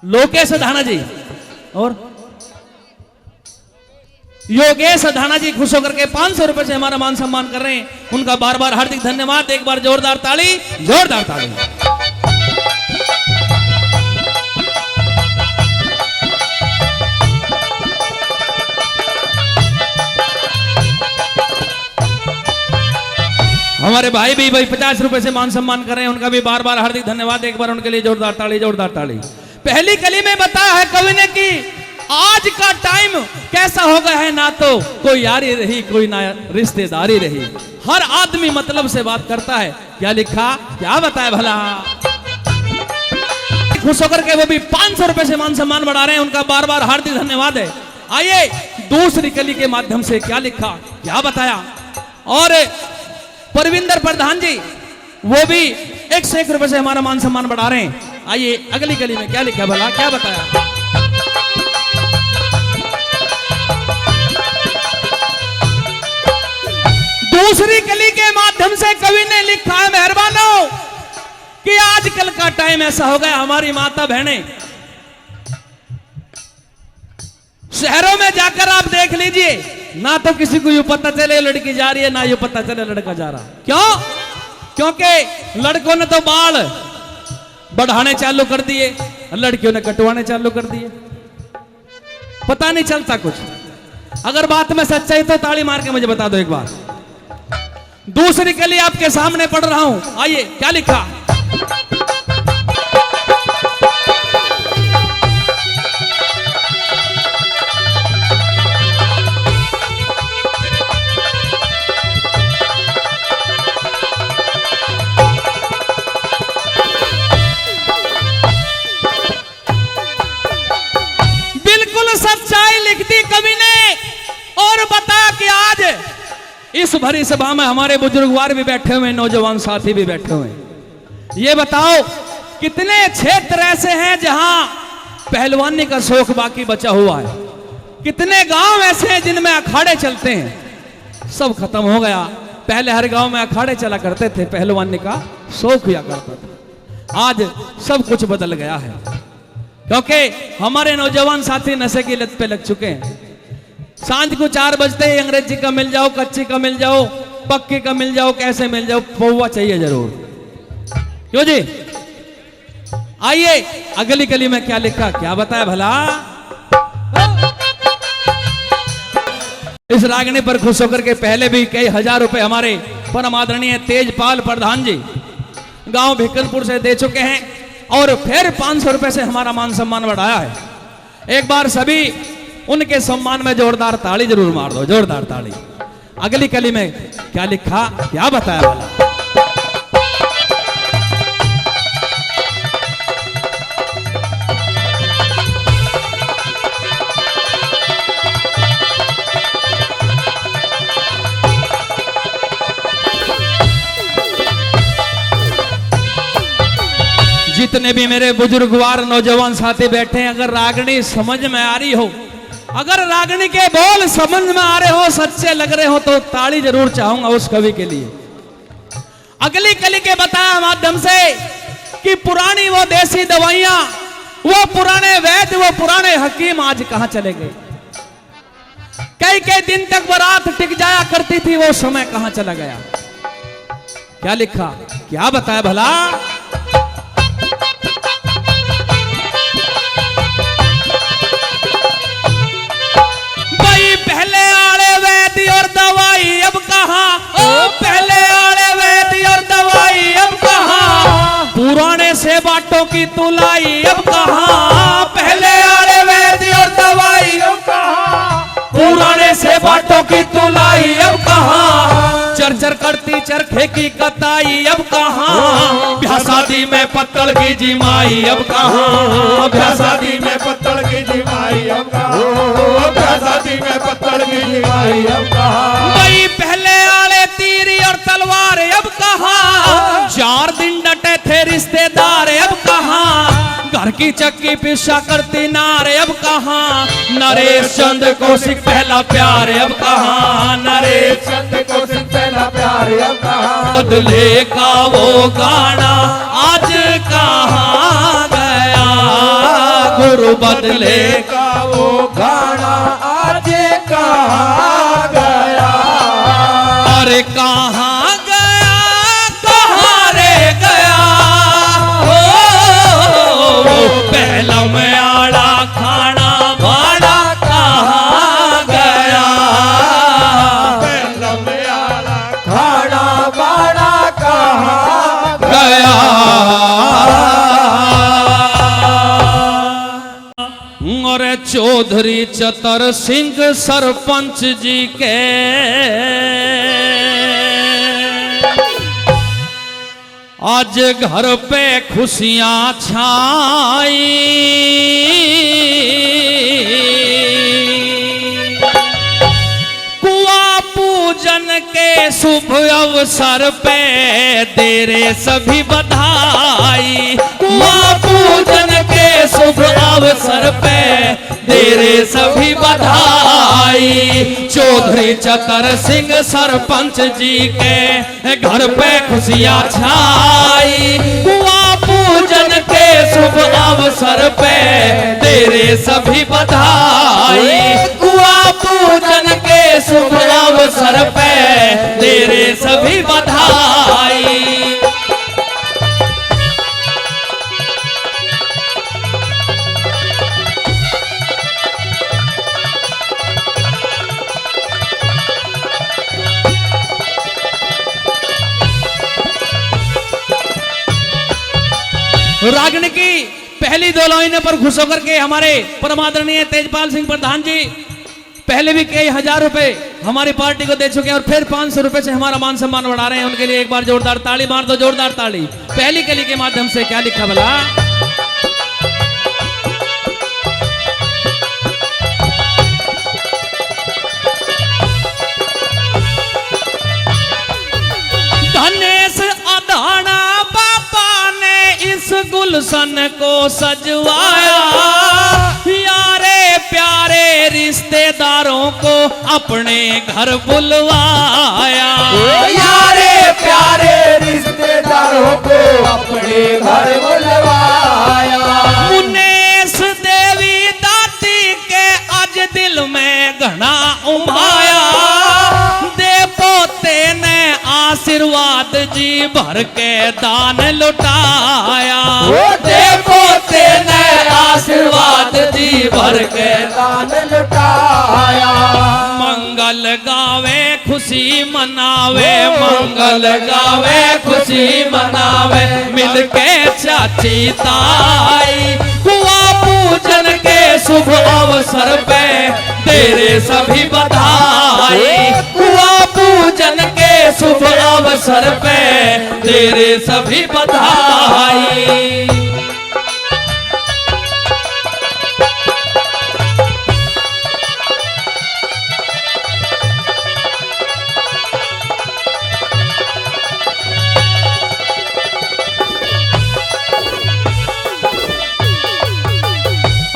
लोकेश धाना जी और योगेश धाना जी खुश होकर के 500 रुपए से हमारा मान सम्मान कर रहे हैं। उनका बार बार हार्दिक धन्यवाद। एक बार जोरदार ताली, जोरदार ताली। हमारे भाई भी 50 रुपए से मान सम्मान कर रहे हैं। उनका भी बार बार हार्दिक धन्यवाद। एक बार उनके लिए जोरदार ताली, जोरदार ताली। पहली कली में बताया है कवि ने कि आज का टाइम कैसा हो गया है, ना तो कोई यारी रही, कोई ना रिश्तेदारी रही, हर आदमी मतलब से बात करता है। क्या लिखा, क्या बताया भला। खुश होकर के वो भी 500 रुपए से मान सम्मान बढ़ा रहे हैं। उनका बार बार हार्दिक धन्यवाद है। आइए दूसरी कली के माध्यम से क्या लिखा, क्या बताया। और परविंदर प्रधान जी वो भी 101 रुपए से हमारा मान सम्मान बढ़ा रहे हैं। आइए अगली कली में क्या लिखा भला, क्या बताया। दूसरी कली के माध्यम से कवि ने लिखा है, मेहरबानों, कि आजकल का टाइम ऐसा हो गया, हमारी माता बहनें शहरों में जाकर आप देख लीजिए, ना तो किसी को यूं पता चले लड़की जा रही है, ना यूं पता चले लड़का जा रहा। क्यों? क्योंकि लड़कों ने तो बाल बढ़ाने चालू कर दिए, लड़कियों ने कटवाने चालू कर दिए। पता नहीं चलता कुछ। अगर बात में सच्चाई तो ताली मार के मुझे बता दो एक बार। दूसरी कली आपके सामने पढ़ रहा हूं। आइए क्या लिखा। बिल्कुल सच्चाई लिख दी कवि ने और बताया कि आज इस भरी सभा में हमारे बुजुर्गवार भी बैठे हुए, नौजवान साथी भी बैठे हुए। ये बताओ कितने क्षेत्र ऐसे हैं जहां पहलवानी का शौक बाकी बचा हुआ है। कितने गांव ऐसे हैं जिनमें अखाड़े चलते हैं। सब खत्म हो गया। पहले हर गांव में अखाड़े चला करते थे, पहलवानी का शौक हुआ करता था। आज सब कुछ बदल गया है क्योंकि हमारे नौजवान साथी नशे की लत पे लग चुके हैं। सांझ को 4 बजते ही अंग्रेजी का मिल जाओ, कच्ची का मिल जाओ, पक्की का मिल जाओ, कैसे मिल जाओ, पौवा चाहिए जरूर। क्यों जी। आइए अगली कली में क्या लिखा, क्या बताया भला। इस रागनी पर खुश होकर के पहले भी कई हजार रुपए हमारे परम आदरणीय तेजपाल प्रधान जी गांव भिकलपुर से दे चुके हैं और फिर 500 रुपए से हमारा मान सम्मान बढ़ाया है। एक बार सभी उनके सम्मान में जोरदार ताली जरूर मार दो, जोरदार ताली। अगली कली में क्या लिखा, क्या बताया भला। जितने भी मेरे बुजुर्गवार नौजवान साथी बैठे हैं, अगर रागनी समझ में आ रही हो, अगर रागनी के बोल समझ में आ रहे हो, सच्चे लग रहे हो, तो ताली जरूर चाहूंगा उस कवि के लिए। अगली कली के बताया माध्यम से कि पुरानी वो देसी दवाइयां, वो पुराने वैद्य, वो पुराने हकीम आज कहां चले गए। कई कई दिन तक बारात टिक जाया करती थी, वो समय कहां चला गया। क्या लिखा, क्या बताया भला। पहले आड़े वैद्य और दवाई अब कहां, ओ पहले आड़े वैद्य और दवाई अब कहां, पुराने से बाटों की तुलाई अब कहां। पहले आड़े वैद्य और दवाई अब कहां, पुराने से बाटों की तुलाई अब कहां। चरचर करती चरखे की कताई अब कहां, ब्याह शादी में पत्तल की जिमाई अब कहां। ब्याह शादी में पत्तल की जिमाई अब कहां, ब्याह शादी में पत्तल की जिमाई अब कहां। भाई पहले आले तीरी और तलवार अब कहां, 4 दिन डटे थे रिश्तेदार अब कहां। घर की चक्की पिसा करती नार अब कहां, नरेश चंद कौशिक पहला प्यार अब कहां। नरेश चंद कौशिक पहला प्यार अब कहाँ बदले का वो गाना आज कहाँ गया, गुरु बदले का वो गाना आज कहाँ गया। अरे कहाँ गया, कहाँ रे गया, हो पहला में आड़ा खाना भाड़ा कहाँ गया, पहला में आला खाना बाड़ा कहाँ गया। और चौधरी चतर सिंह सरपंच जी के आज घर पे खुशियां छाई, कुआं पूजन के शुभ अवसर पे तेरे सभी बधाई, कुआं पूजन के शुभ अवसर पे तेरे सभी बधाई। चौधरी चतर सिंह सरपंच जी के घर पे खुशियां छाई, कुआं पूजन के शुभ अवसर पे तेरे सभी बधाई, कुआं पूजन के शुभ अवसर पे तेरे सभी बधाई। रागनी की पहली दो लाइनों पर खुश होकर के हमारे परमादरणीय तेजपाल सिंह प्रधान जी पहले भी कई हजार रुपए हमारी पार्टी को दे चुके हैं और फिर 500 रुपए से हमारा मान सम्मान बढ़ा रहे हैं। उनके लिए एक बार जोरदार ताली मार दो, जोरदार ताली। पहली कली के माध्यम से क्या लिखा भला, धनेश अधाना पापा ने इस गुलशन को सजवाया, यारे प्यारे रिश्तेदारों को अपने घर बुलवाया, यारे प्यारे रिश्तेदारों को अपने घर बुलवाया। मुनेश देवी दाती के आज दिल में घना उमाया, दे पोते ने आशीर्वाद जी भर के दान लुटाया, दे पोते ने आशीर्वाद जी भर के दान लुटाया। मंगल गावे खुशी मनावे, मंगल गावे खुशी मनावे, मिलके चाची ताई, कुआं पूजन के शुभ अवसर पे तेरे सभी बधाई, कुआं पूजन के शुभ अवसर पे तेरे सभी बधाई।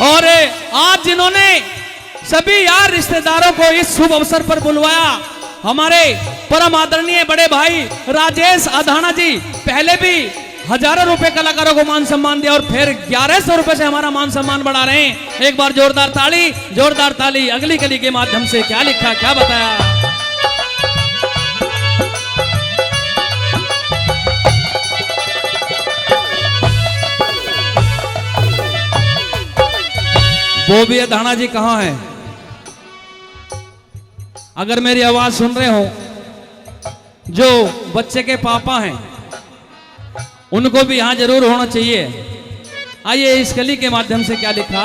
और आज जिन्होंने सभी यार रिश्तेदारों को इस शुभ अवसर पर बुलवाया, हमारे परम आदरणीय बड़े भाई राजेश अधाना जी पहले भी हजारों रुपए कलाकारों को मान सम्मान दिया और फिर 1100 रुपए से हमारा मान सम्मान बढ़ा रहे हैं। एक बार जोरदार ताली, जोरदार ताली। अगली कली के माध्यम से क्या लिखा, क्या बताया, वो भी अधाना जी कहाँ हैं? अगर मेरी आवाज सुन रहे हो, जो बच्चे के पापा हैं उनको भी यहां जरूर होना चाहिए। आइए इस कली के माध्यम से क्या लिखा,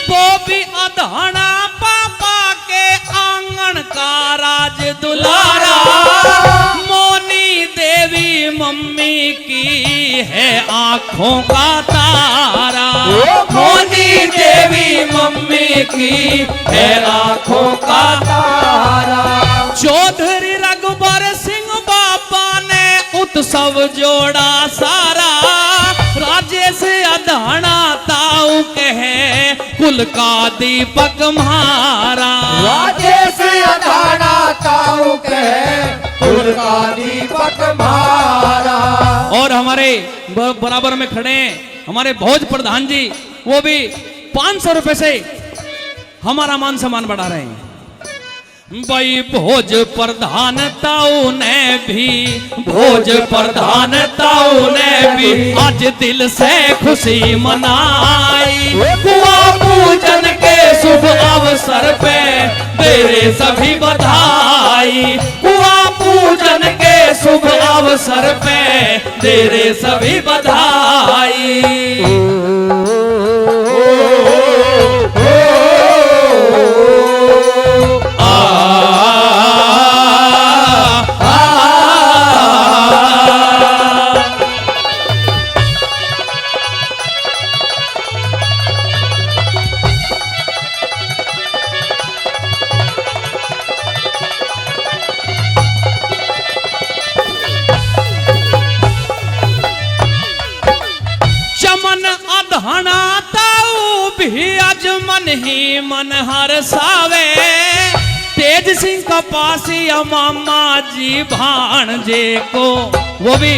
वो भी अधाना पापा के आंगन का राज दुलारा, मोनी देवी मम्मी की है आंखों का तारा, मोनी देवी मम्मी की है आंखों का तारा। चौधरी रघुबर सिंह बाबा ने उत्सव जोड़ा सारा, कुल का दीपक म्हारा। राजेश अधाड़ा ताऊ कहे कुल का दीपक म्हारा। और हमारे बराबर में खड़े हैं हमारे भोज प्रधान जी, वो भी 500 रुपए से हमारा मान सम्मान बढ़ा रहे हैं। भाई भोज प्रधान ताऊ ने भी, भोज प्रधान ताऊ ने भी आज दिल से खुशी मनाई। कुआ पूजन के शुभ अवसर पे तेरे सभी बधाई। कुआ पूजन के शुभ अवसर पे तेरे सभी बधाई। मन ही मन हरसावे। तेज सिंह कपासिया मामा जी भाणजे को, वो भी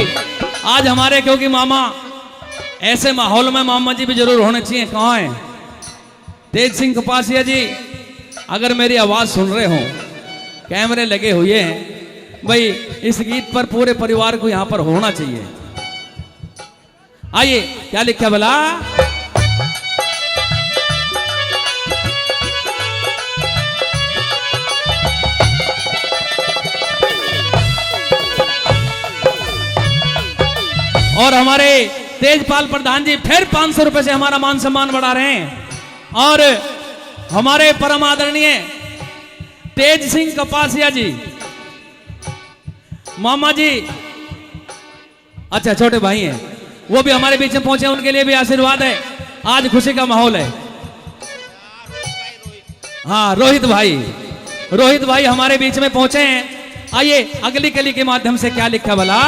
आज हमारे, क्योंकि मामा ऐसे माहौल में मामा जी भी जरूर होने चाहिए। कहाँ है तेज सिंह कपासिया जी? अगर मेरी आवाज सुन रहे हो, कैमरे लगे हुए हैं भाई, इस गीत पर पूरे परिवार को यहां पर होना चाहिए। आइए, क्या लिखा भला? और हमारे तेजपाल प्रधान जी फिर 500 रुपए से हमारा मान सम्मान बढ़ा रहे हैं। और हमारे परम आदरणीय तेज सिंह कपासिया जी, मामा जी, अच्छा छोटे भाई हैं, वो भी हमारे बीच में पहुंचे, उनके लिए भी आशीर्वाद है। आज खुशी का माहौल है। हाँ, रोहित भाई हमारे बीच में पहुंचे हैं। आइए, अगली कली के माध्यम से क्या लिखा भला?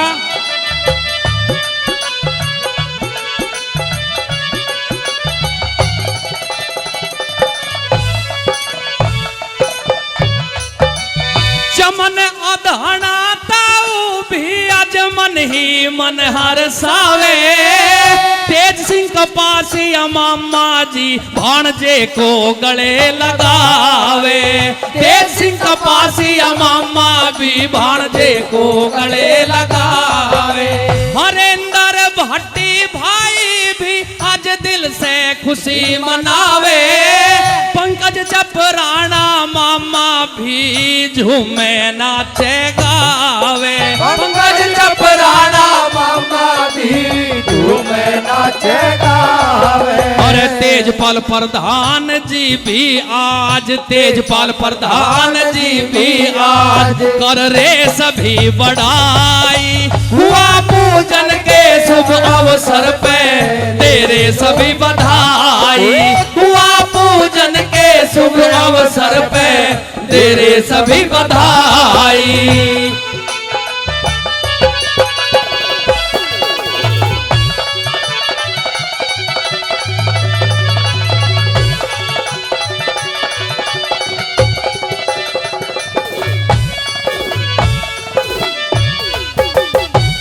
चमन अधना ताऊ भी आज मन ही मन हरसावे। तेज सिंह कपासिया मामा जी भाणजे को गले लगावे। तेज सिंह कपासिया मामा भी भाणजे को गले लगावे। हरेंद्र भट्टी भाई भी आज दिल से खुशी मनावे। पंकज चपराना मामा भी झूमे नाचे गावे। पंकज चपराना मामा भी झूमे नाचे गावे। और तेजपाल प्रधान जी भी आज, तेजपाल प्रधान जी भी आज कर रे सभी बड़ाई। हुआ पूजन के शुभ अवसर पे तेरे सभी बधाई। हुआ पूजन के शुभ अवसर पे तेरे सभी बधाई।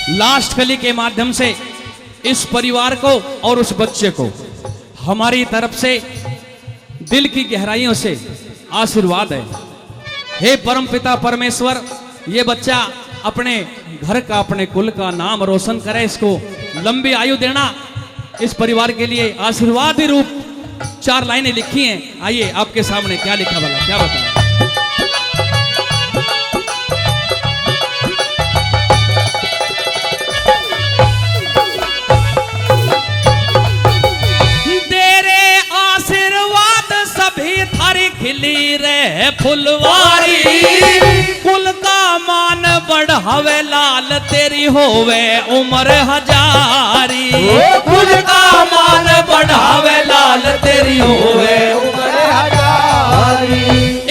लास्ट कली के माध्यम से इस परिवार को और उस बच्चे को हमारी तरफ से दिल की गहराइयों से आशीर्वाद है। हे परमपिता परमेश्वर, ये बच्चा अपने घर का, अपने कुल का नाम रोशन करे, इसको लंबी आयु देना। इस परिवार के लिए आशीर्वाद रूप 4 लाइनें लिखी हैं। आइए, आपके सामने क्या लिखा भला, क्या बताएं? खिली रे फुलवारी। कुल का मान बढ़ावे लाल, तेरी होवे उम्र हजारी। कुल का मान बढ़ावे लाल, तेरी होवे उम्र हजारी।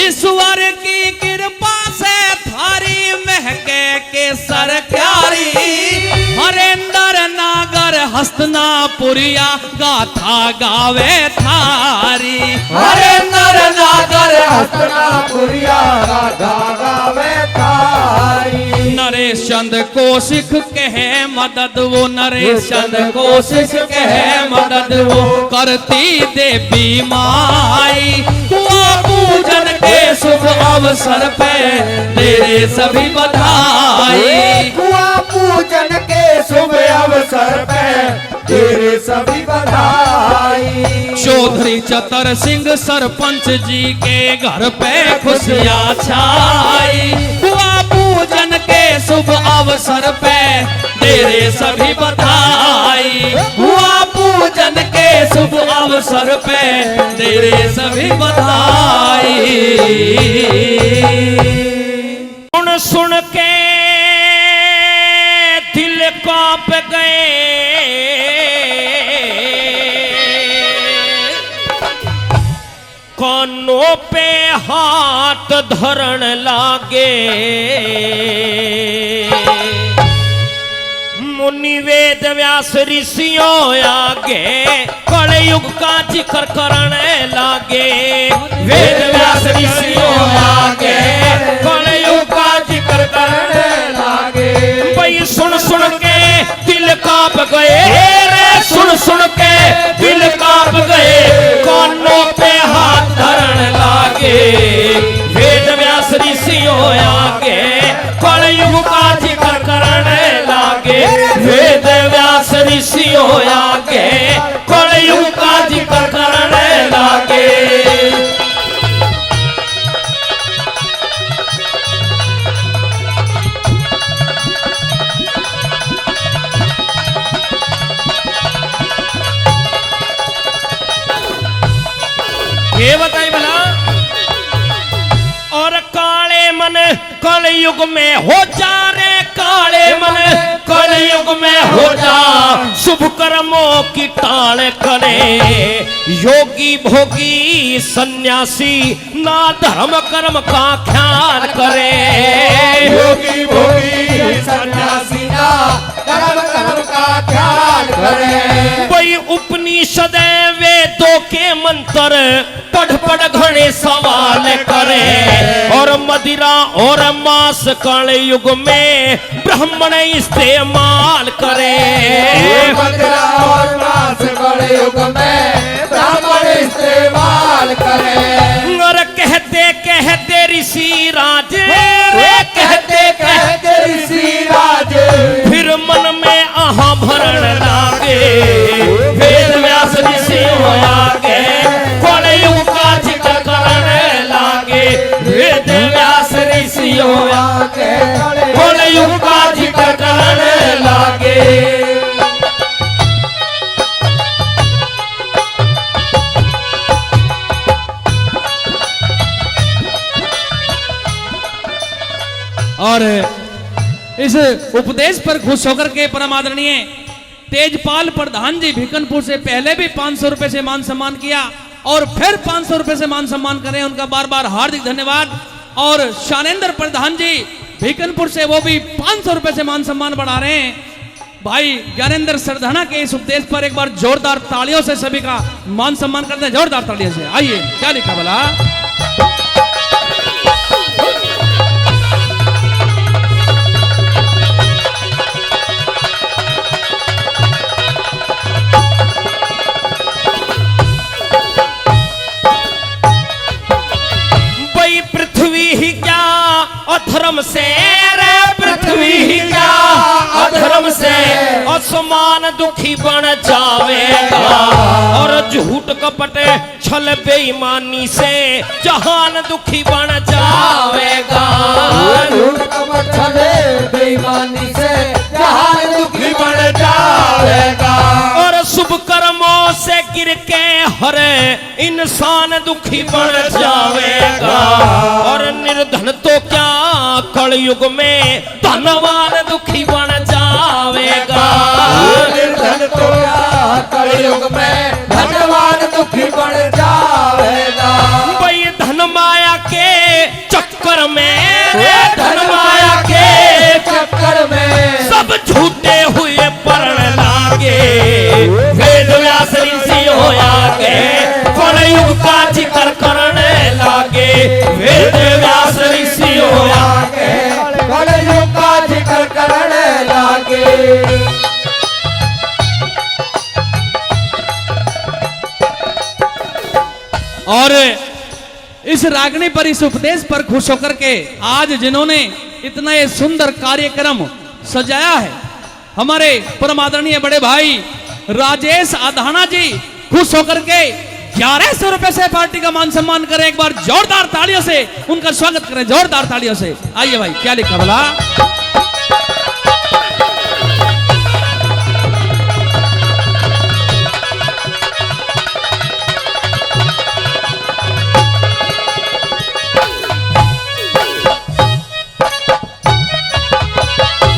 ईश्वर की कृपा से थारी महके के सरकारी। हरेंद्र नागर हस्तनापुर पुरिया गाथा गावे थारी। अरे नर नागर हस्तनापुरिया गाथा गावे थारी। नरेश चंद को सिख कहे मदद वो, नरेश चंद को सिख कहे मदद वो, करती देवी माई। कुआ पूजन के शुभ अवसर पे तेरे सभी बधाई। कुआ पूजन के शुभ अवसर पे तेरे सभी बधाई। चौधरी चतर सिंह सरपंच जी के घर पे खुशियाँ छाई। कुआ पूजन के शुभ अवसर पे तेरे सभी बधाई। कुआ पूजन के शुभ अवसर पे तेरे सभी बधाई। सुन सुन के दिल कांप गए, कानों पे हाथ धरण लागे। मुनि वेद व्यास ऋषियों आगे कलयुग का जिक्र करने लागे। वेद व्यास ऋषियों आगे कलयुग का जिक्र करने लागे। भाई सुन सुन के दिल कांप गए रे, सुन सुन के दिल कांप गए, कानों पे हाथ धरण लागे। वेद व्यास ऋषियों आगे कलयुग का जिक्र करने लागे। वेद व्यास ऋषियों आगे कलयुग का जिक्र करने लागे। ये बताइए भला, और काले मन कलयुग में हो जा रे, काले मन कलयुग में हो जा। शुभ कर्मों की टाल करे, योगी भोगी सन्यासी ना धर्म कर्म का ख्याल करे। योगी भोगी सन्यासी ना धर्म कर्म का ख्याल करे। कोई उपनिषद वेदों के मंत्र पढ़ पढ़ घने सवाल करे। और मदिरा और मांस काले युग में ब्राह्मण इस्तेमाल करे। मदिरा और मांस काले युग में ब्राह्मण इस्तेमाल करे। और कहते कहते ऋषि राज, कहते कहते ऋषि राज, फिर मन में आहा भरण लागे। वेद व्यास ऋषि आगे कलयुग का जिक्र करने लागे। वेद व्यास ऋषि आगे कलयुग का जिक्र करने लागे। और इस उपदेश पर खुश होकर के परम आदरणीय तेजपाल प्रधान जी भिकनपुर से पहले भी 500 रुपए से मान सम्मान किया और फिर 500 रुपए से मान सम्मान करें, उनका बार बार हार्दिक धन्यवाद। और शानेंद्र प्रधान जी भिकनपुर से वो भी 500 रुपए से मान सम्मान बढ़ा रहे हैं। भाई ज्ञानेंद्र सरधना के इस उपदेश पर एक बार जोरदार तालियों से सभी का मान सम्मान करते हैं, जोरदार तालियों से। आइए, क्या लिखा बोला। अधर्म से रे पृथ्वी ही क्या, अधर्म से आसमान दुखी बन जावेगा। और झूठ कपट छल बेईमानी से जहान दुखी बन जावेगा। झूठ कपट छल बेईमानी से जहान दुखी बन जावेगा। और शुभ कर्मों से गिर के हर इंसान दुखी बन जावेगा। और निर्धन तो क्या कलयुग में धनवान दुखी बन जावेगा। निर्धन तो क्या कलयुग में धनवान दुखी बन जावेगा। भाई धन माया के चक्कर में, धन माया के चक्कर में सब झूठे हुए पड़ने लागे। वेद और इस रागनी पर, इस उपदेश पर खुश होकर के आज जिन्होंने इतना ये सुंदर कार्यक्रम सजाया है, हमारे परम आदरणीय बड़े भाई राजेश अधाना जी खुश होकर के 1100 रुपए से पार्टी का मान सम्मान करें। एक बार जोरदार तालियों से उनका स्वागत करें, जोरदार तालियों से। आइए भाई, क्या लिखा बोला?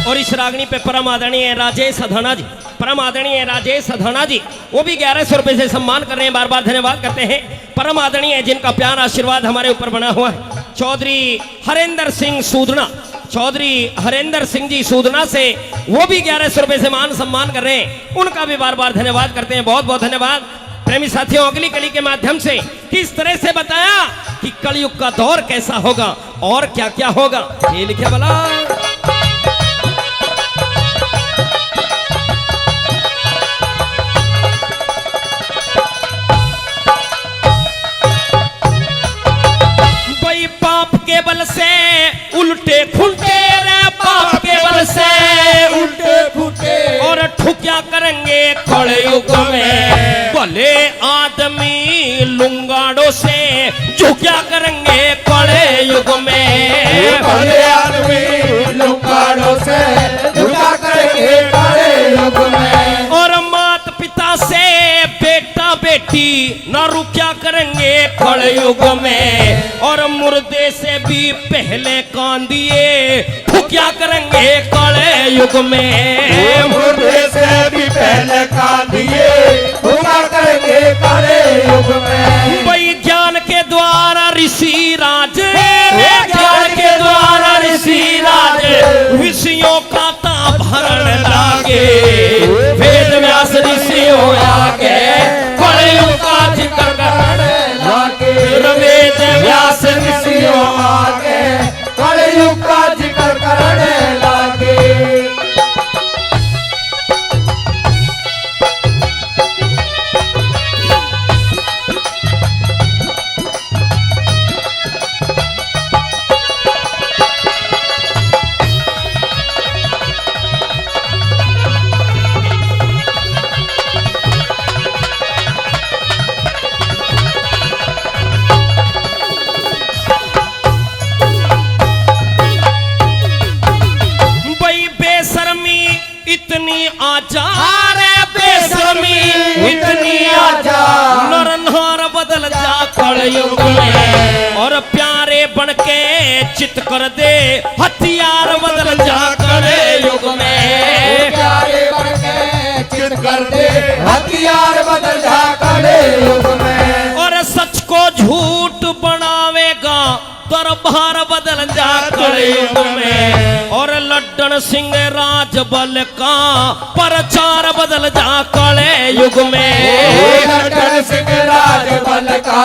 और इस रागनी पे परम आदरणीय राजेश अधाना जी, परम आदरणीय राजेश अधाना जी, वो भी 1100 रुपए से सम्मान कर रहे हैं। बार बार धन्यवाद करते हैं। परम आदरणीय जिनका प्यार आशीर्वाद हमारे ऊपर बना हुआ है, चौधरी हरेंद्र सिंह सूदना, चौधरी हरेंद्र सिंह जी सूदना से वो भी 1100 रुपए से मान सम्मान कर रहे हैं। उनका भी बार बार धन्यवाद करते हैं। बहुत बहुत धन्यवाद। प्रेमी साथियों, अगली कड़ी के माध्यम से किस तरह से बताया कि कलयुग का दौर कैसा होगा और क्या क्या होगा, ये लिखे बोला। पाप के बल से उल्टे खुलते रे, पाप के बल से उल्टे फूटे और ठुकिया करेंगे खड़े युग में। भले आदमी लुंगाड़ों से झुकिया करेंगे खड़े युग में। भले आदमी लुंगाड़ों से झुका करेंगे खड़े युग में। और माता पिता से बेटा बेटी न रुकिया करेंगे खड़े युग में। और मुर्दे से भी पहले कांदिए ठुकिया करेंगे खड़े युग में। मुर्दे से भी पहले कांदिए ठुका करेंगे खड़े युग में। वही ज्ञान के द्वारा ऋषि राज, ज्ञान के द्वारा ऋषि राज ऋषियों का ता भरण लागे। वेद व्यास ऋषियों आगे खड़े युग का जिक्र करने लागे। वेद व्यास ऋषियों आगे खड़े युग का जिक्र करने लागे। इतनी आचार बेशर्मी, इतनी आचार नर नार बदल जा कलयुग में। और प्यारे बन के चित कर दे हथियार बदल जा कलयुग में। प्यारे बन के चित कर दे हथियार बदल जा कलयुग में। और सच को झूठ बनावेगा दरबार बदल जा कलयुग में। और लड्डन सिंह राज बल का प्रचार बदल जा कलयुग में। लड्डन सिंह राज बल का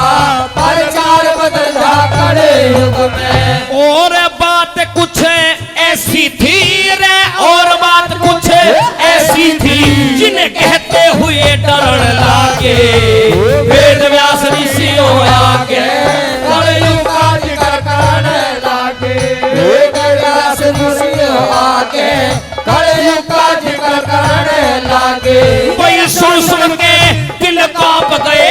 प्रचार बदल जा कलयुग में। और बात कुछ ऐसी थी रे, और बात कुछ ऐसी थी जिन्हें कहते हुए डर लागे। वेद व्यास ऋषियों आगे कलयुग का जिक्र करने लागे। वेद व्यास ऋषियों आगे कलयुग का जिक्र करने लागे। वही सुन सुन के दिल कांप गए,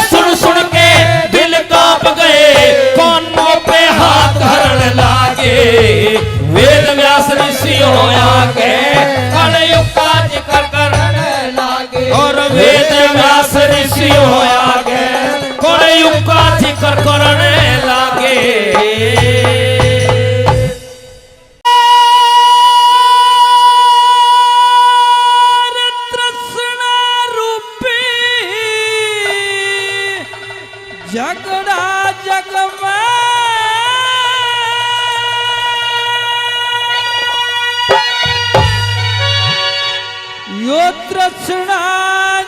सुन सुन के दिल कांप गए, कानों पे हाथ धरने लागे। वेद व्यास ऋषियों आगे कलयुग का जिक्र करने लागे। और वेद व्यास ऋषियों आगे कलयुग का जिक्र करने लागे। झगड़ा जग में यो तृष्णा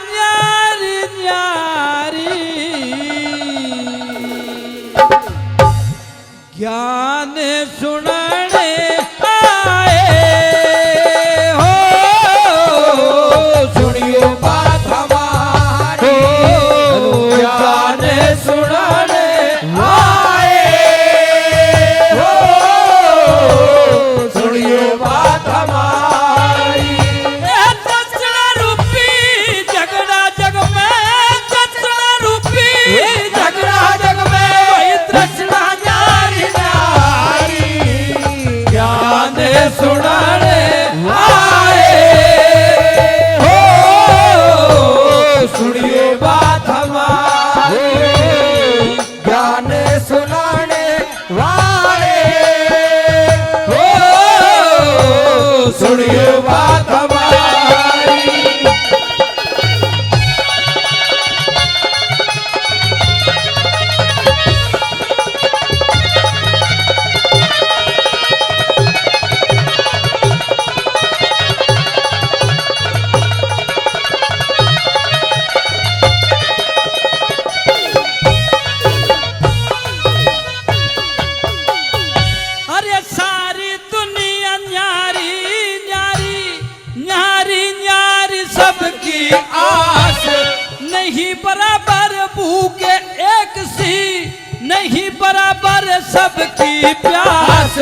न्यारी न्यारी ज्ञान सुनने आए हो। सुनियो बात हमारी ज्ञान सुन सुनाने आए हो, सुनिए बात हमारी, ज्ञान सुनाने वाले हो, सुनिए बात हमारी। अरे सारी दुनिया न्यारी न्यारी न्यारी न्यारी सबकी आस, नहीं बराबर भूखे एक सी, नहीं बराबर सबकी प्यास।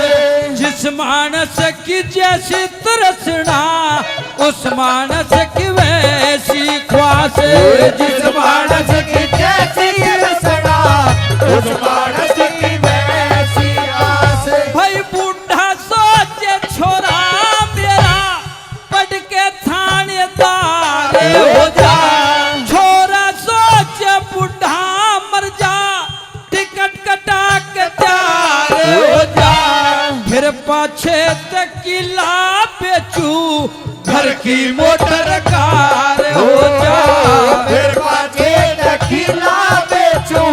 जिस मानस की जैसी तृष्णा, उस मानस की वैसी ख्वास। जिस मानस की जैसी रसना, उस मानस की वैसी आस। भाई बूढ़ा सोचे छोरा मेरा, पढ़ के थानेदार हो जा। छोरा सोचे बूढ़ा मर जा, टिकट कटा के तैयार हो जा। फिर पाछे तकिला बेचू, घर की मोटर कार हो जा। फिर पाछे दखिला बेचू,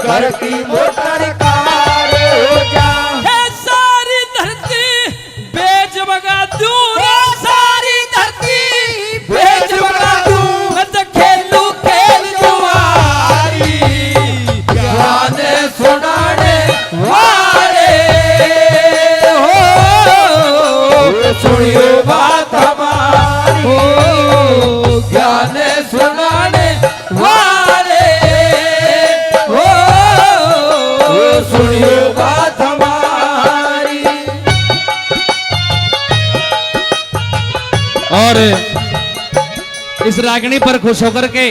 घर की मोटर कार हो जा। है सारी धरती बेच बगा दूं, रे सारी धरती बेच बगा दूं। मैं तो खेलू खेल जुआरी, ज्ञान सुनाने वाले हो सुनिए बात हमारी, हो ज्ञान सुनाने वाले हो, सुनिए बात हमारी। और इस रागिणी पर खुश होकर के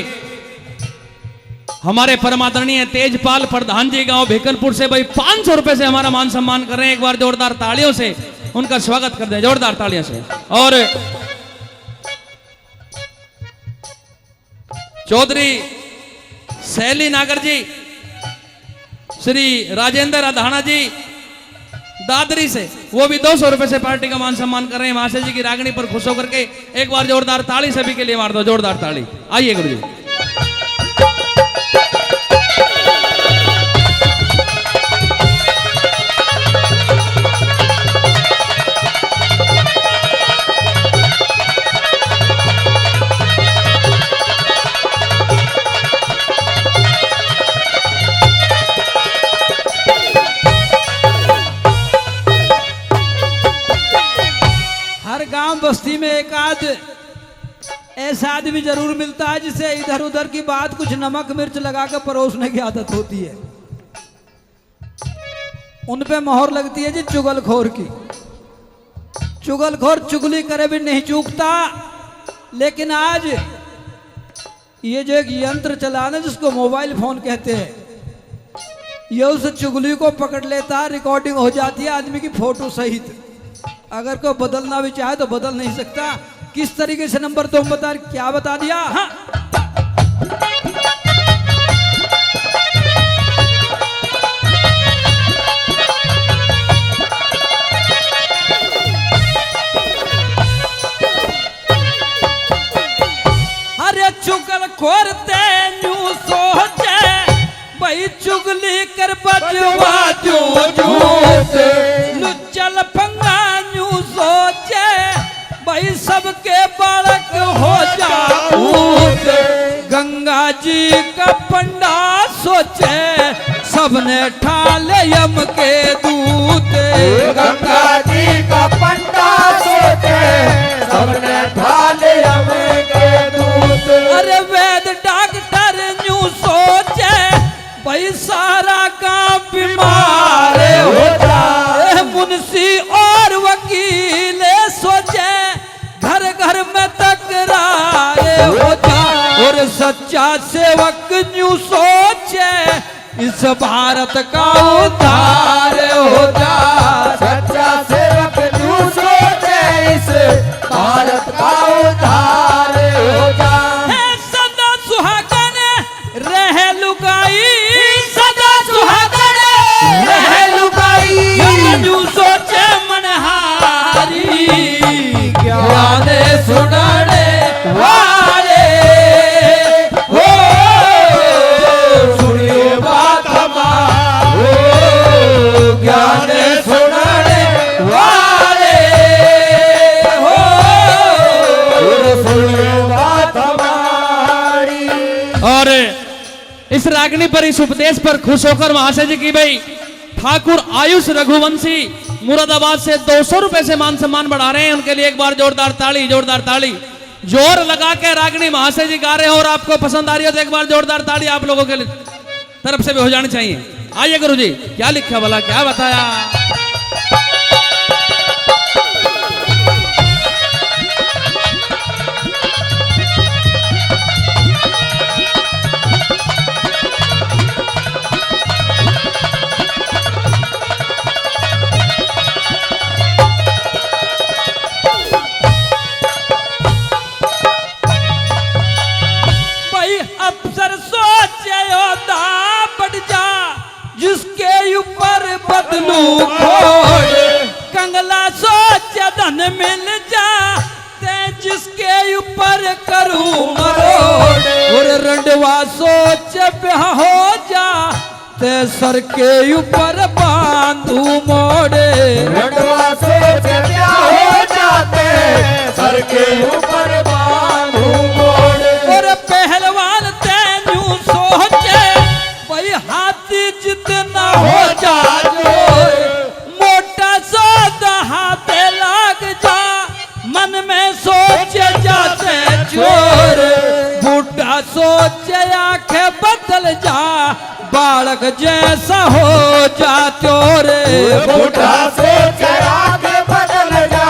हमारे परमादरणीय तेजपाल प्रधान जी गांव भेकलपुर से भाई 500 रुपए से हमारा मान सम्मान कर रहे हैं। एक बार जोरदार तालियों से उनका स्वागत कर दें, जोरदार तालियों से। और चौधरी शैली नागर जी, श्री राजेंद्र अधाना जी दादरी से, वो भी 200 रुपए से पार्टी का मान सम्मान कर रहे हैं। महाशय जी की रागिणी पर खुश होकर के एक बार जोरदार ताली सभी के लिए मार दो, जोरदार ताली। आइए गुरु जी। हर गांव बस्ती में एक आध ऐसा आदमी जरूर मिलता है जिसे इधर उधर की बात कुछ नमक मिर्च लगाकर परोसने की आदत होती है। उन पे मोहर लगती है जी चुगलखोर की। चुगलखोर चुगली करे भी नहीं चूकता। लेकिन आज ये जो एक यंत्र चलाना जिसको मोबाइल फोन कहते हैं, ये उस चुगली को पकड़ लेता है, रिकॉर्डिंग हो जाती है आदमी की फोटो सहित। अगर कोई बदलना भी चाहे तो बदल नहीं सकता। किस तरीके से नंबर तुम बता, क्या बता दिया? हाँ, अरे चुगलखोर ते न्यू सोचे, भाई चुगली कर बजवा जो झूठे। लुचल पंगा न्यू सोचे, भाई सबके बालक हो जाऊं। गंगा जी का पंडा सोचे, सबने ठाले यम के दूत। गंगा जी का पंडा सोचे, सबने ठाले यम के दूत। अरे वेद डॉक्टर न्यू सोचे, भाई सारा काम बीमार हो जाए। मुंशी और वकील सोचे, घर घर में तकरार हो जाए। और सच्चा सेवक न्यू सोचे, इस भारत का उद्धार हो जाए। सच्चा सेवक न्यू सोचे, लुकाई सदा सुहागण रह लुकाई जो सोचे मनहारी ज्ञान सुनाने वाले हो सुनिए बात हमारी ज्ञान सुनाने वाले हो सुनिए बात हमारी। और इस रागनी पर, इस उपदेश पर खुश होकर महाशय जी की भाई ठाकुर आयुष रघुवंशी मुरादाबाद से 200 रुपए से मान सम्मान बढ़ा रहे हैं। उनके लिए एक बार जोरदार ताली, जोरदार ताली। जोर लगा के रागनी महाशय जी गा रहे हैं और आपको पसंद आ रही है तो एक बार जोरदार ताली आप लोगों के तरफ से भी हो जानी चाहिए। आइए गुरु जी, क्या लिखा भला, क्या बताया? बदलू खोड़ कंगला सोच धन मिल जा ते जिसके ऊपर करूं मरोड़ और रंडवा सोच ब्याह हो जा ते सर के ऊपर बांधू मोड़े रंडवा सोच ब्याह हो जाते सर के ऊपर बांधू मोड़े और पहलवान तेनू सोचे भाई हाथी जितना हो जा मोटा सौदा हाथे लाग जा मन में सोच जाते चोर बूढ़ा सोच आंखें बदल जा बालक जैसा हो जा चोरे बूढ़ा सोच आंखें बदल जा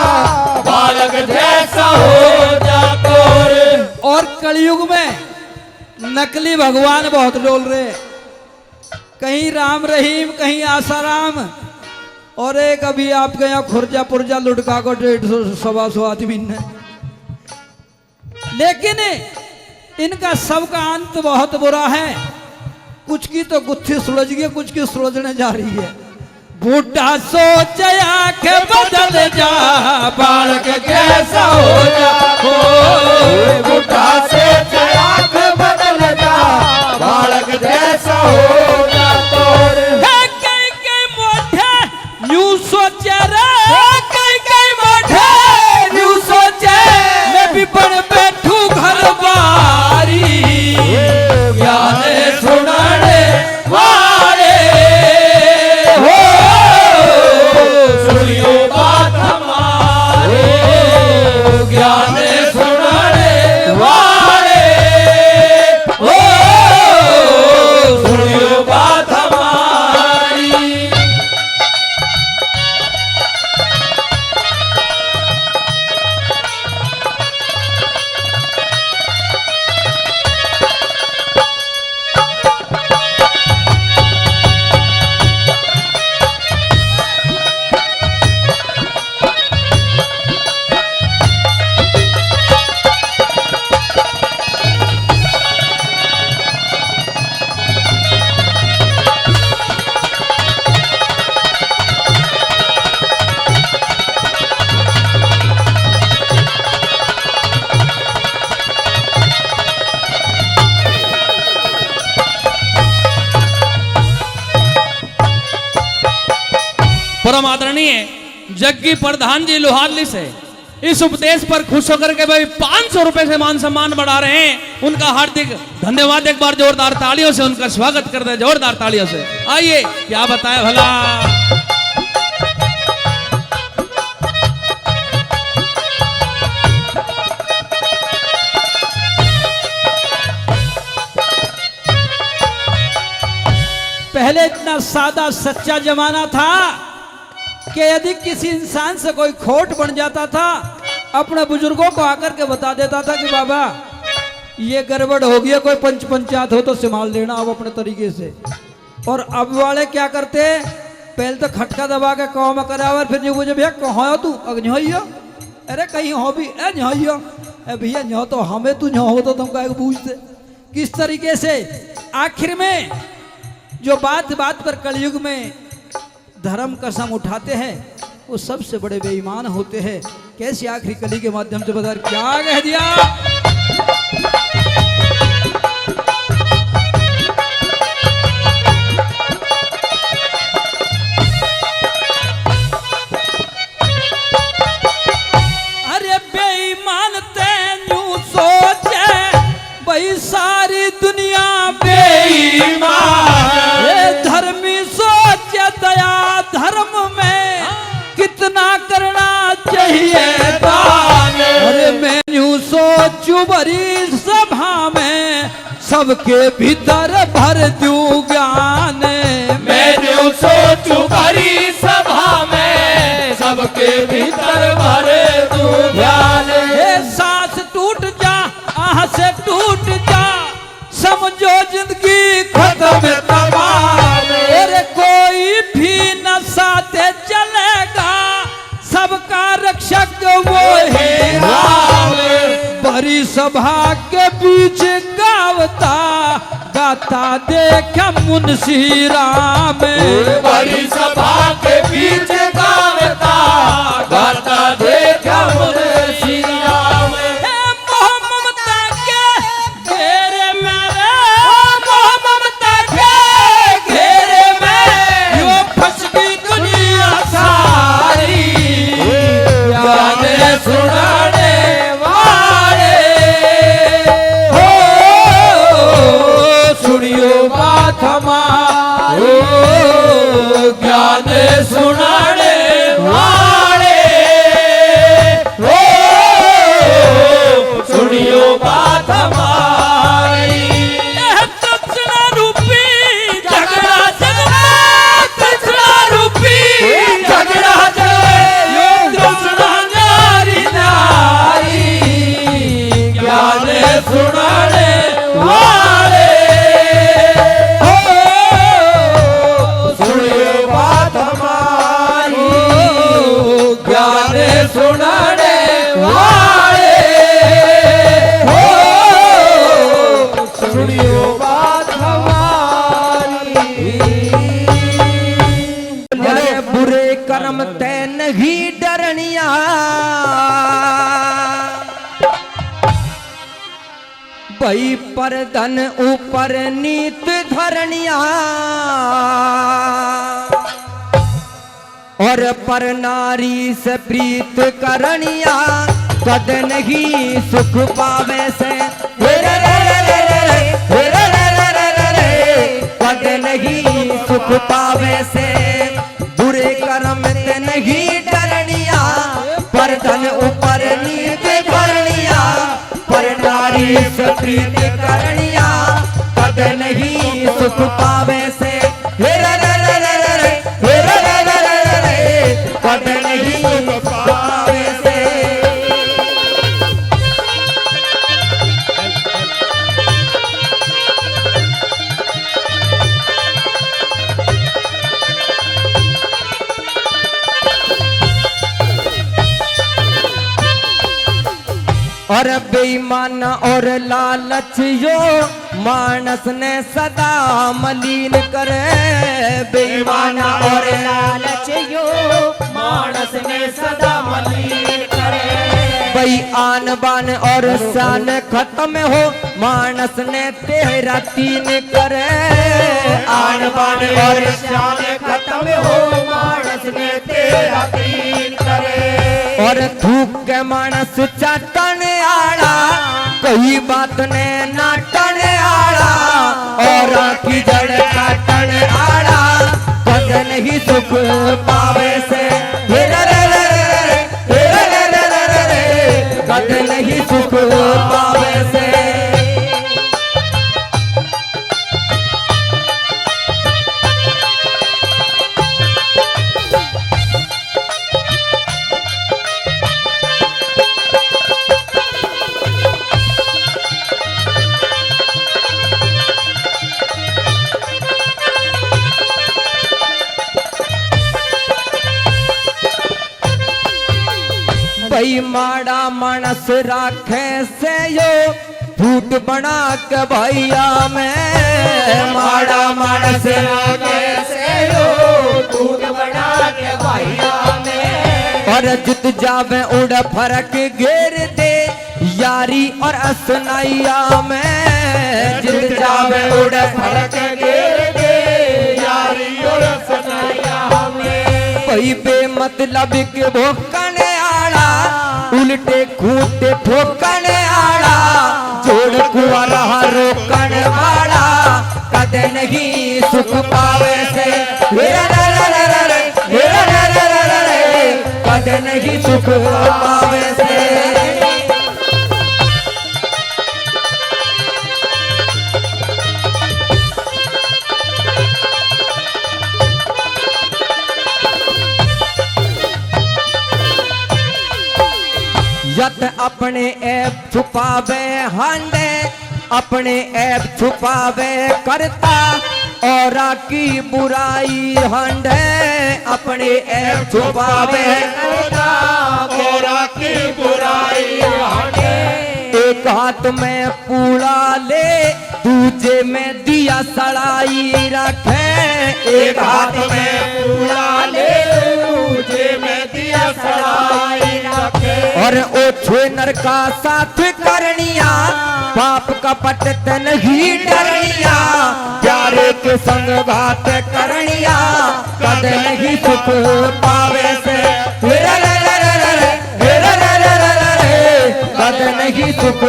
बालक जैसा हो जा चोरे। और कलयुग में नकली भगवान बहुत डोल रहे, कहीं राम रहीम कहीं आसाराम, और एक अभी आप गया खुर्जा पुर्जा लुटका को 150-125 आदमी ने। लेकिन इनका सबका अंत बहुत बुरा है। कुछ की तो गुत्थी सुलझ गई, कुछ की सुलझने जा रही है। बूढ़ा सोच आंखें बदल जा बालक जैसा हो जा बूढ़ा सोच आंखें बदल जा बालक जैसा हो जा तोरे न्यू सोचे रे कई मोठे न्यू सोचे मैं भी बन बैठू घर बारी ज्ञान सुनाने वाले हो सुनियो बात हमारी ज्ञान सुनाने वाले हो सुनियो बात हमारी। परम आदरणीय जग्गी प्रधान जी लोहारली से इस उपदेश पर खुश होकर के भाई 500 रुपए से मान सम्मान बढ़ा रहे हैं। उनका हार्दिक धन्यवाद। एक बार जोरदार तालियों से उनका स्वागत कर दे, जोरदार तालियों से। आइए, क्या बताया भला? पहले इतना सादा सच्चा जमाना था कि यदि किसी इंसान से कोई खोट बन जाता था अपने बुजुर्गों को आकर के बता देता था कि बाबा ये गड़बड़ हो गया, कोई पंच पंचायत हो तो संभाल लेना अब अपने तरीके से। और अब वाले क्या करते, पहले तो खटका दबा के कहो में करावर, फिर जो मुझे भैया कहो तू अग्नियो, अरे कहीं हो भी ए भैया, ए भैया तो हमें तू हो तो तुम कहे पूछते किस तरीके से आखिर में जो बात बात पर कलयुग में धर्म कसम उठाते हैं वो सबसे बड़े बेईमान होते हैं। कैसे आखिरी कली के माध्यम से बता क्या कह दिया। अरे बेईमान तेनू सोचे भाई सारी दुनिया बेईमान, धर्मी सोचे दया धर्म में कितना करना चाहिए दान। अरे मैं यूं सोचूं बड़ी सभा में सबके भीतर भर दूं ज्ञान। मैं यूं सोचूं बड़ी सभा में सबके भीतर भर दूं ज्ञान। सांस टूट जा आह से टूट जा समझो जिंदगी खत्म तमाम। अरे कोई भी न साथे चलेगा सबका रक्षक वो है राम। बड़ी सभा के बीच गावता गाता देखा मुंशी राम। बड़ी सभा के बीच गावता गाता देखा मुंशी राम। सुनाने वाले हो सुनियो बात हमारी, ज्ञान सुनाने वाले हो सुनियो बात हमारी। दक्षिणा रूपी झगड़ा झगड़ा दक्षिणा रूपी झगड़ा झगड़ा सुनाने वाले हो सुनियो बात हमारी, ज्ञान सुनाने वाले हो सुनियो बात हमारी। अरे बुरे कर्म ते नहीं डरनिया, भई पर धन ऊपर नीत धरनिया। और पर नारी से प्रीत करनिया, कद नहीं सुख पावे से कद नहीं सुख पावे से। बुरे कर्म ते नहीं डरनिया, पर धन ऊपर नीत धरनिया। पर नारी से प्रीत करनिया, कद नहीं सुख पावे से कद नहीं सुख पावे से। और बेईमान और लालच यो मानस ने सदा मलिन करे। बेईमान और लालच यो मानस ने सदा मलिन करे। भाई आन बान और शान खत्म हो मानस ने तेरा तीन करे। आन बान और शान खत्म हो मानस ने तेरा तीन करे। और थूक के मानस चाटन आड़ा, कई बात ने नाटन आड़ा। और की जड़ काटन आड़ा, कद नहीं सुख पावे से कद नहीं सुख पावे से। भई माड़ा मानस राखे से यो झूठ बना के भैया में माड़ा मानस कैसे हो दूध बना के भैया में और जित जावे उड़ फरक घेर दे यारी और असनाइया में जित जावे उड़ फरक गिर दे यारी और सनाया हमें कोई बेमतलब के भोकने आड़ा उल्टे खूंटे ठोकने आड़ा जोड़ कुआरा रोकण वाला कद नहीं सुख पावे से कद नहीं सुख पावे से यत अपने ऐप छुपावे हांडे अपने ऐप छुपावे करता और की बुराई हांडे अपने ऐप छुपावे करता गोरा की बुराई हटे एक हाथ में पूड़ा ले दूजे में दिया सड़ाई रखे एक हाथ में पूरा ले तुझे में दिया सड़ाई रखे और ओछे नर का साथ करनिया पाप का पटत नहीं डरनिया प्यारे के संग बात करनिया कद नहीं सुख पावे से कद नहीं सुख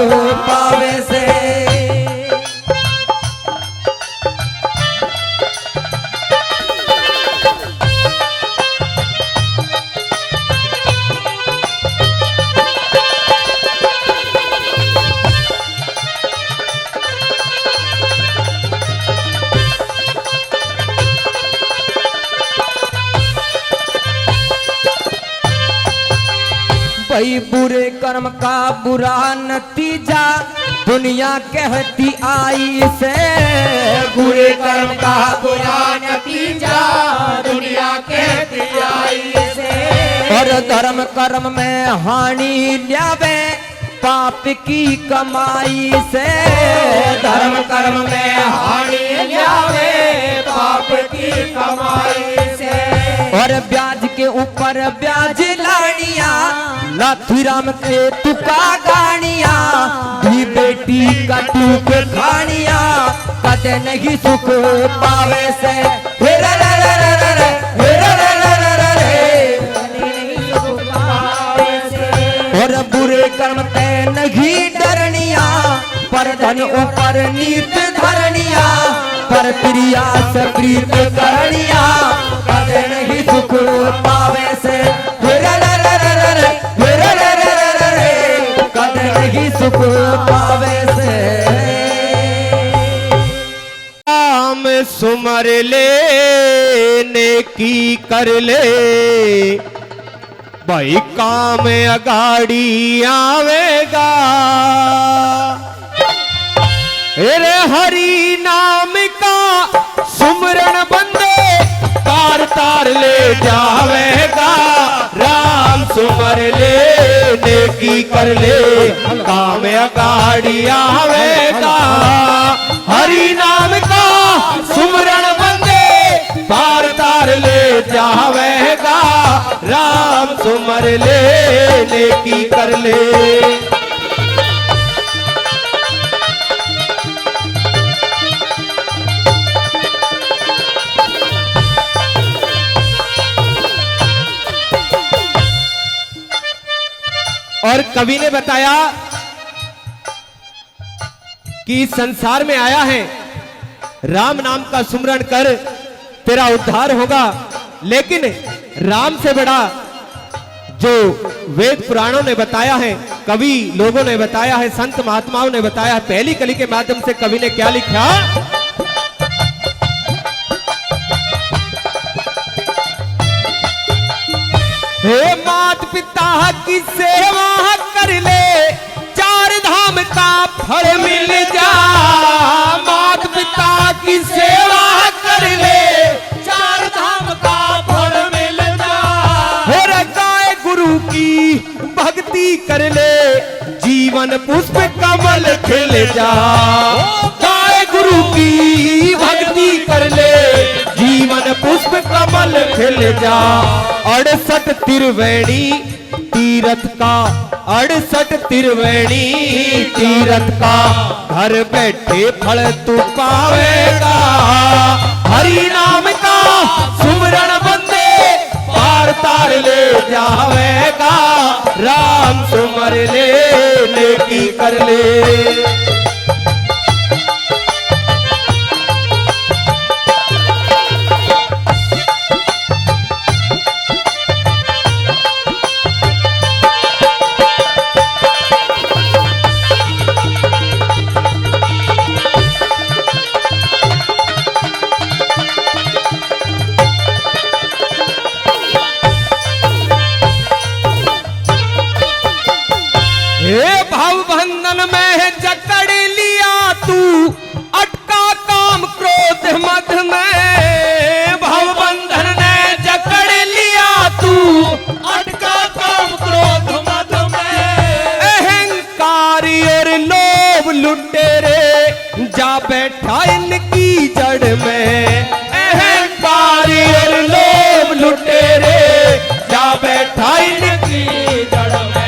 पावे से भाई बुरे कर्म का बुरा नतीजा दुनिया कहती आई से बुरे कर्म का बुरा नतीजा दुनिया कहती आई से और धर्म कर्म में हानि ल्यावे पाप की कमाई से धर्म कर्म में हानि ल्यावे पाप की कमाई से और ब्याज के ऊपर ब्याज लानिया नाथुराम के तुका गानिया भी बेटी का टूक खानिया कद नहीं सुख पावे से और बुरे कर्म ते नहीं डरनिया पर धन ऊपर नीत धरनिया पर प्रिया से प्रीत करनिया कद नहीं सुख पावे से कद नहीं सुख पावे से काम सुमर ले नेकी कर ले भाई काम अगाड़ी आवेगा अरे हरि नाम का सुमरण बंदे तार तार ले जावेगा राम सुमर ले नेकी कर ले काम अगाड़ी आवेगा हरि नाम का सुमरण बंदे तार तार ले जावेगा राम सुमर ले नेकी कर ले और कवि ने बताया कि इस संसार में आया है राम नाम का सुमरण कर तेरा उद्धार होगा लेकिन राम से बड़ा जो वेद पुराणों ने बताया है कवि लोगों ने बताया है संत महात्माओं ने बताया है पहली कली के माध्यम से कवि ने क्या लिखा हे मात पिता की सेवा कर ले चार धाम का फल मिल जा मात पिता की सेवा कर ले चार धाम का फल मिल जा और गाय गुरु की भक्ति कर ले जीवन पुष्प कमल खिल जा, गाय गुरु की भक्ति कर ले, जीवन पुष्प कमल खिल जा। 68 त्रिवेणी तीरथ का, 68 त्रिवेणी तीरथ का, घर बैठे फल तू पावेगा। हरि नाम का सुमरण बंदे पार तार ले जावेगा। राम सुमर ले नेकी कर ले। हे भाव बंधन में जकड़ लिया तू, अटका काम क्रोध मद में। भाव बंधन ने जकड़ लिया तू, अटका काम क्रोध मद में। अहंकारी और लोभ लुटेरे जा बैठा इनकी जड़ में। अहंकारी और लोभ लुटेरे जा बैठा इनकी जड़ में।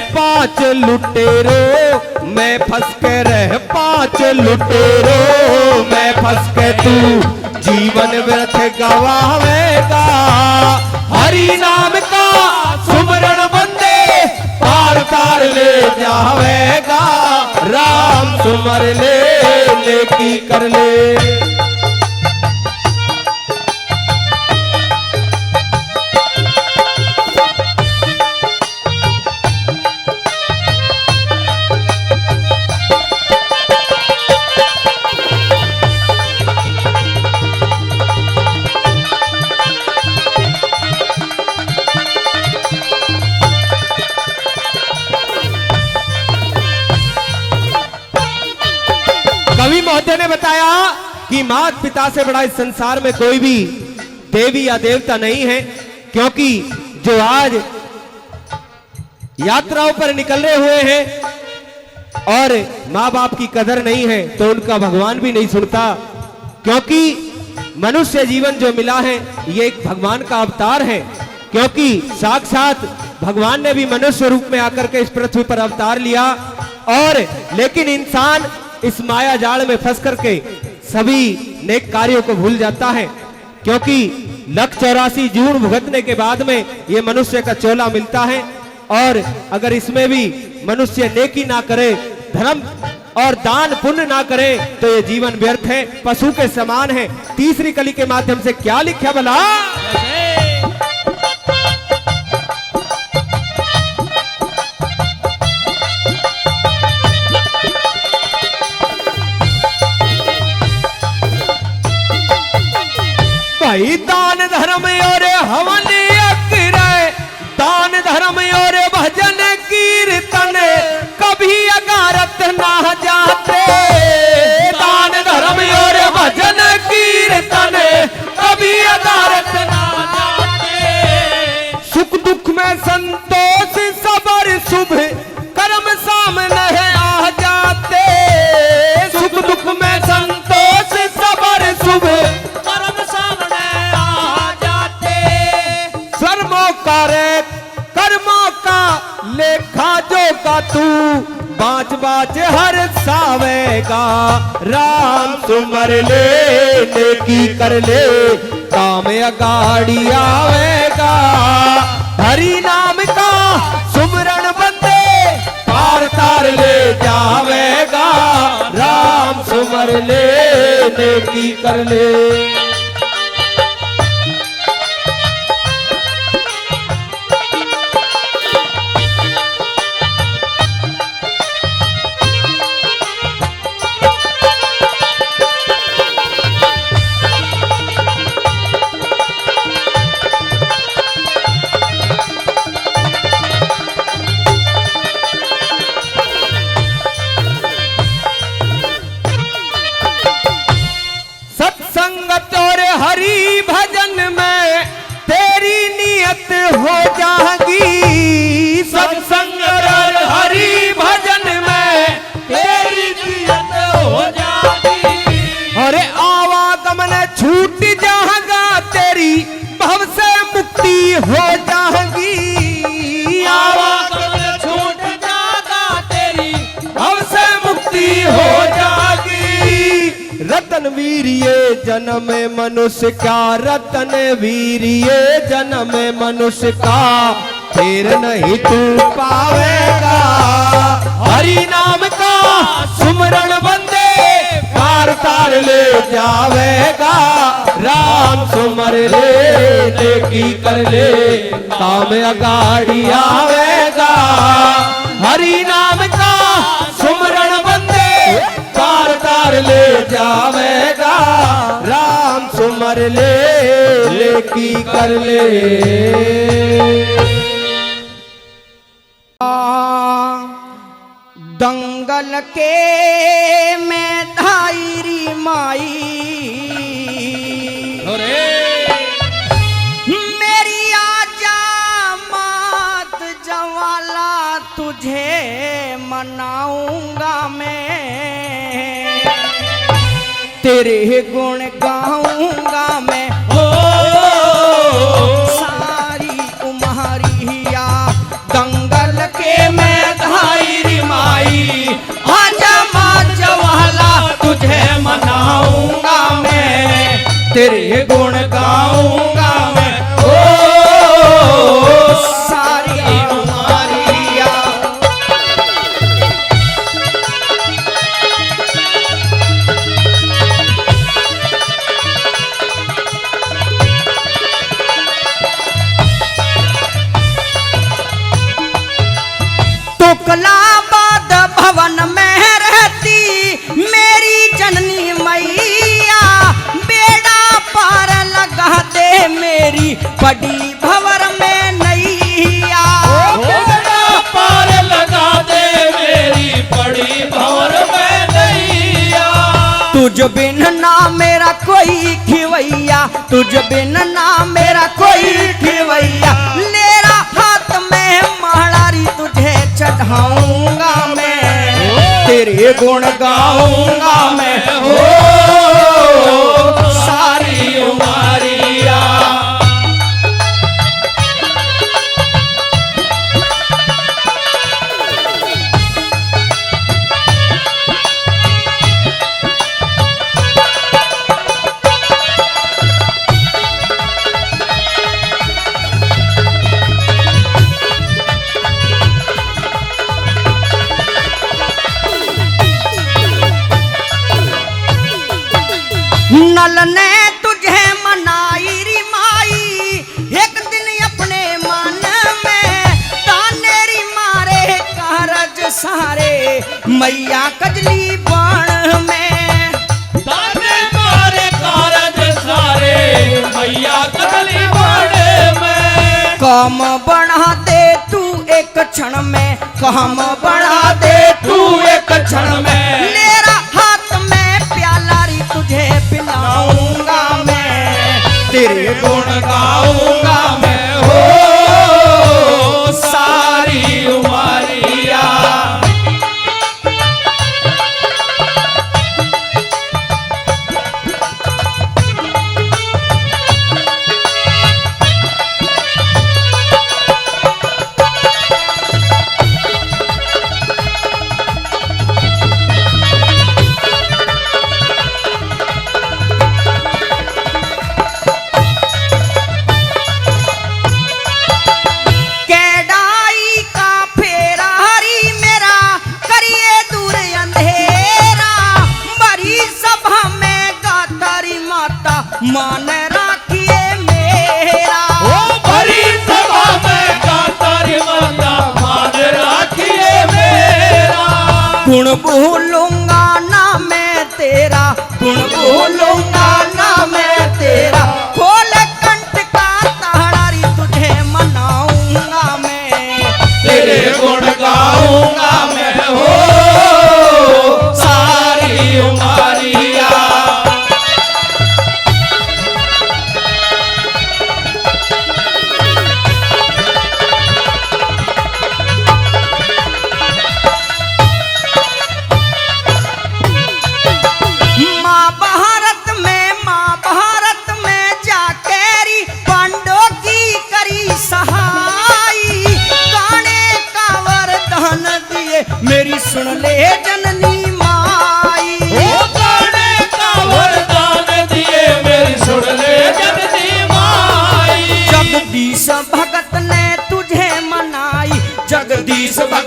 5 लुटेरों मैं फंस के रह, 5 लुटेरों मैं फंस के तू जीवन व्यर्थ गवावेगा। हरि नाम का सुमरण बंदे पार तार ले जावेगा। राम सुमर ले नेकी कर ले। कवि महोदय ने बताया कि माता पिता से बड़ा इस संसार में कोई भी देवी या देवता नहीं है, क्योंकि जो आज यात्राओं पर निकल रहे हुए हैं और माँ बाप की कदर नहीं है तो उनका भगवान भी नहीं सुनता। क्योंकि मनुष्य जीवन जो मिला है ये एक भगवान का अवतार है, क्योंकि साक्षात भगवान ने भी मनुष्य रूप में आकर के इस पृथ्वी पर अवतार लिया। और लेकिन इंसान इस माया जाल में फंस करके सभी नेक कार्यों को भूल जाता है, क्योंकि 184 जून भुगतने के बाद में ये मनुष्य का चोला मिलता है। और अगर इसमें भी मनुष्य नेकी ना करे, धर्म और दान पुण्य ना करे तो ये जीवन व्यर्थ है, पशु के समान है। तीसरी कली के माध्यम से क्या लिखा भला? भाई दान धर्म और हवन अग्रह, दान धर्म और भजन कीर्तन कभी अगारत ना जाते। दान धर्म और भजन कीर्तन कभी अगारत ना जाते। सुख दुख में संतोष सबर शुभ कर्म सामने आ जाते। सुख दुख में संतोष सबर शुभ कर्म सामने आ जाते। कर्मों का रे कर्मों का लेखा जोखा तू बाँच बाँच हर सावेगा। राम सुमर ले नेकी कर ले, काम अगाड़ी आवेगा। हरि नाम का सुमरण बंदे पार तार ले जावेगा। राम सुमर ले नेकी कर ले। हरि भजन में तेरी नियत हो जाएगी। सत्संग और हरि भजन में छूट जाएगा तेरी भव से मुक्ति हो जाएगी। आवागमन में छूट जाएगा तेरी भव से मुक्ति हो जाएगी। रतन वीर्य जन्म मनुष्य का, रतन वीर्य जन्म मनुष्य का, फिर नहीं तू पावेगा। हरि नाम का सुमरण बंदे पार तार ले जावेगा। राम सुमर ले नेकी कर ले काम अगाड़ी आवेगा। हरि नाम का सुमरण बंदे पार तार ले जावेगा। राम सुमर ले नेकी कर ले। दंगल के मैं धायरी माई मेरी आजा मात जवाला तुझे मनाऊंगा मैं। तेरे गुण गाऊंगा मैं सारी उमरिया। दंगल के मैं धायरी माई आजा माँ जवाला तुझे मनाऊंगा मैं। तेरे गुण गाऊंगा मैं सारी उमरिया। टुकलाबाद भवन में रहती मेरी जननी मैया। बेड़ा पार लगा दे मेरी बड़ी भंवर में नैया। बेड़ा पार लगा दे मेरी बड़ी भंवर में नैया। तुझ बिन ना मेरा कोई खिवैया, तुझ बिन ना मेरा कोई खिवैया। मेरा हाथ में महारारी तुझे चढ़ाऊंगा मैं। तेरे गुण गाऊंगा मैं सारी उमरिया। नल ने तुझे मनाई री माई एक दिन अपने मन में। तानेरी मारे कारज सारे मैया कजली बाण में। ताने मारे कारज सारे मैया कजली बाण में। काम बढ़ा दे तू एक क्षण में, काम बढ़ा दे तू एक क्षण में। मेरा हाथ में प्याला री तुझे पिलाऊंगा मैं। तेरे गुण गाऊंगा मैं सारी उमरिया। मान राखिए मेरा। भरी सभा में गाता रे माता मान राखिए मेरा। गुण बोलूंगा ना मैं तेरा, गुण बोलूंगा ना मैं तेरा। खोल कंठ का ताड़ारी तुझे मनाऊंगा मैं। तेरे गुण गाऊंगा मैं सारी उमरिया। शीश भगवान